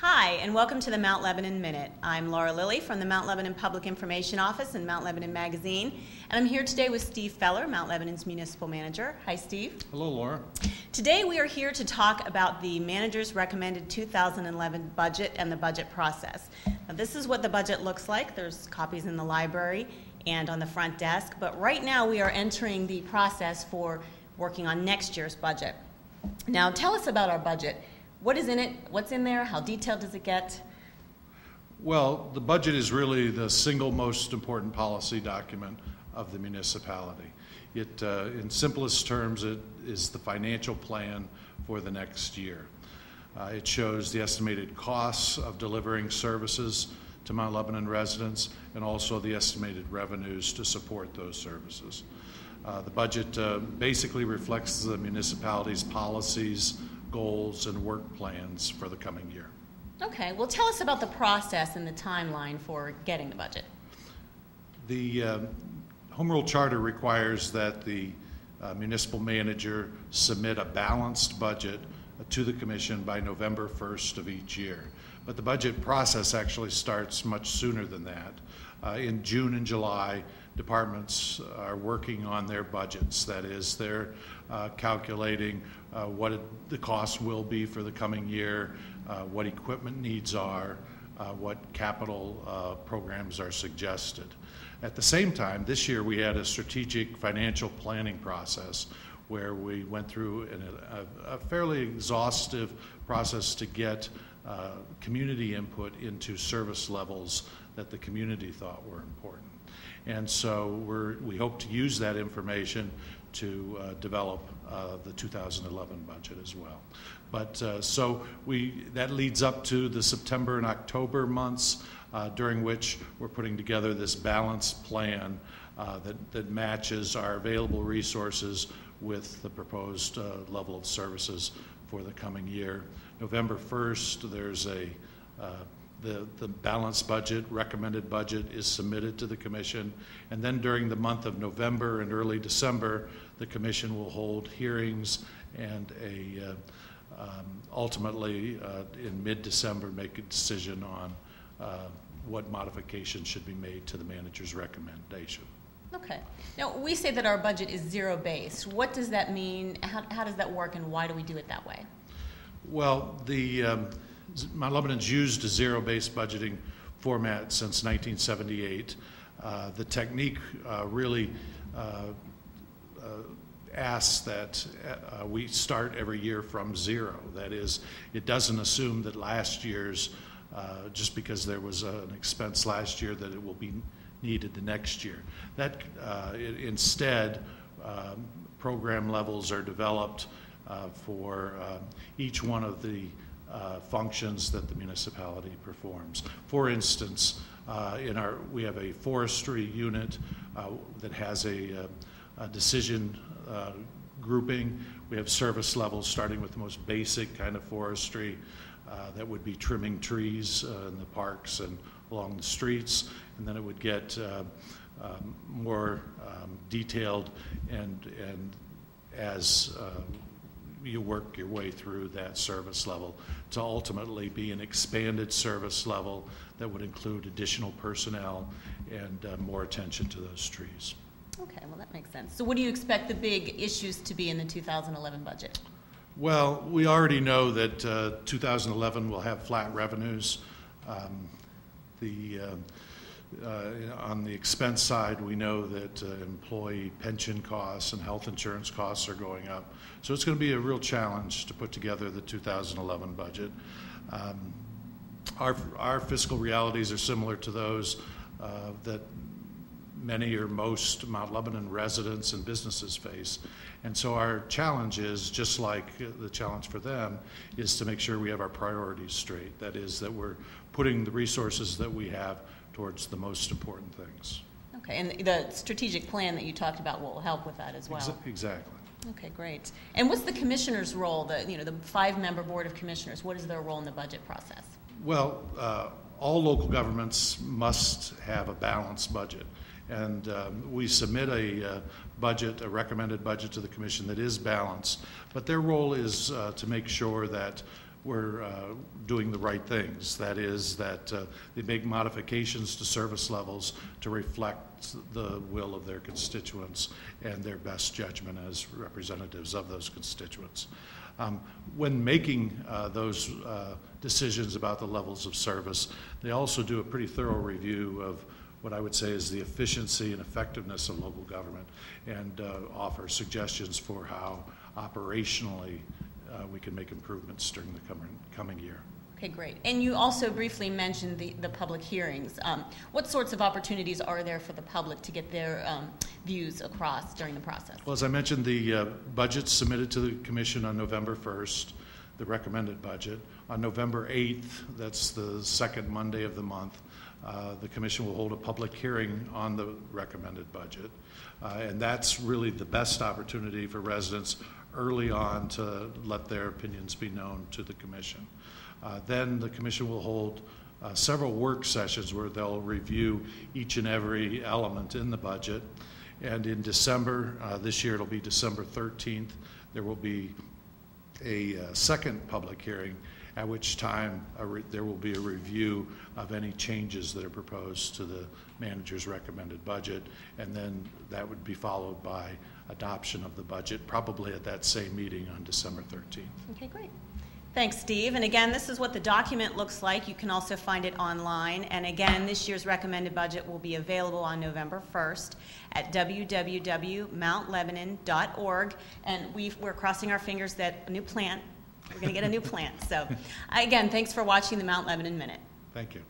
Hi, and welcome to the Mount Lebanon Minute. I'm Laura Lilley from the Mount Lebanon Public Information Office and Mount Lebanon Magazine, and I'm here today with Steve Feller, Mount Lebanon's Municipal Manager. Hi, Steve. Hello, Laura. Today we are here to talk about the manager's recommended 2011 budget and the budget process. Now, this is what the budget looks like. There's copies in the library and on the front desk, but right now we are entering the process for working on next year's budget. Now, tell us about our budget. What is in it? What's in there? How detailed does it get? Well, the budget is really the single most important policy document of the municipality. It, in simplest terms, it is the financial plan for the next year. It shows the estimated costs of delivering services to Mount Lebanon residents and also the estimated revenues to support those services. The budget basically reflects the municipality's policies, goals, and work plans for the coming year. Okay, well, tell us about the process and the timeline for getting the budget. The Home Rule Charter requires that the municipal manager submit a balanced budget to the Commission by November 1st of each year. But the budget process actually starts much sooner than that. In June and July, departments are working on their budgets. That is, they're calculating what the cost will be for the coming year, what equipment needs are, what capital programs are suggested. At the same time, this year we had a strategic financial planning process where we went through a fairly exhaustive process to get community input into service levels that the community thought were important. And so we hope to use that information to develop the 2011 budget as well. But that leads up to the September and October months, during which we're putting together this balanced plan that matches our available resources with the proposed level of services for the coming year. November 1st, there's the balanced budget, recommended budget, is submitted to the Commission, and then during the month of November and early December, the Commission will hold hearings and ultimately in mid-December make a decision on what modifications should be made to the manager's recommendation. Okay. Now, we say that our budget is zero-based. What does that mean? How does that work, and why do we do it that way? Well, Mount Lebanon's used a zero-based budgeting format since 1978. The technique really asks that we start every year from zero. That is, it doesn't assume that last year's, just because there was an expense last year, that it will be needed the next year. Instead, program levels are developed for each one of the functions that the municipality performs. For instance, we have a forestry unit that has a decision grouping. We have service levels starting with the most basic kind of forestry that would be trimming trees in the parks and along the streets, and then it would get more detailed and as you work your way through that service level to ultimately be an expanded service level that would include additional personnel and more attention to those trees. Okay, well, that makes sense. So what do you expect the big issues to be in the 2011 budget? Well, we already know that 2011 will have flat revenues. On the expense side, we know that employee pension costs and health insurance costs are going up. So it's going to be a real challenge to put together the 2011 budget. Our fiscal realities are similar to those that many or most Mount Lebanon residents and businesses face. And so our challenge is, just like the challenge for them, is to make sure we have our priorities straight. That is, that we're putting the resources that we have towards the most important things. Okay, and the strategic plan that you talked about will help with that as well. Exactly. Okay, great. And what's the commissioner's role, the 5-member board of commissioners? What is their role in the budget process? Well, all local governments must have a balanced budget. And we submit a recommended budget to the Commission that is balanced. But their role is to make sure that we're doing the right things. That is, that they make modifications to service levels to reflect the will of their constituents and their best judgment as representatives of those constituents. When making those decisions about the levels of service, they also do a pretty thorough review of what I would say is the efficiency and effectiveness of local government, and offer suggestions for how operationally we can make improvements during the coming year. Okay, great. And you also briefly mentioned the public hearings. What sorts of opportunities are there for the public to get their views across during the process? Well, as I mentioned, the budget's submitted to the Commission on November 1st, the recommended budget. On November 8th, that's the second Monday of the month, the Commission will hold a public hearing on the recommended budget. And that's really the best opportunity for residents early on to let their opinions be known to the Commission. Then the Commission will hold several work sessions where they'll review each and every element in the budget. And in December, this year it'll be December 13th, there will be a second public hearing, at which time there will be a review of any changes that are proposed to the manager's recommended budget, and then that would be followed by adoption of the budget, probably at that same meeting on December 13th. Okay, great. Thanks, Steve. And again, this is what the document looks like. You can also find it online. And again, this year's recommended budget will be available on November 1st at www.mountlebanon.org. And we're crossing our fingers that we're going to get a new plant. So again, thanks for watching the Mount Lebanon Minute. Thank you.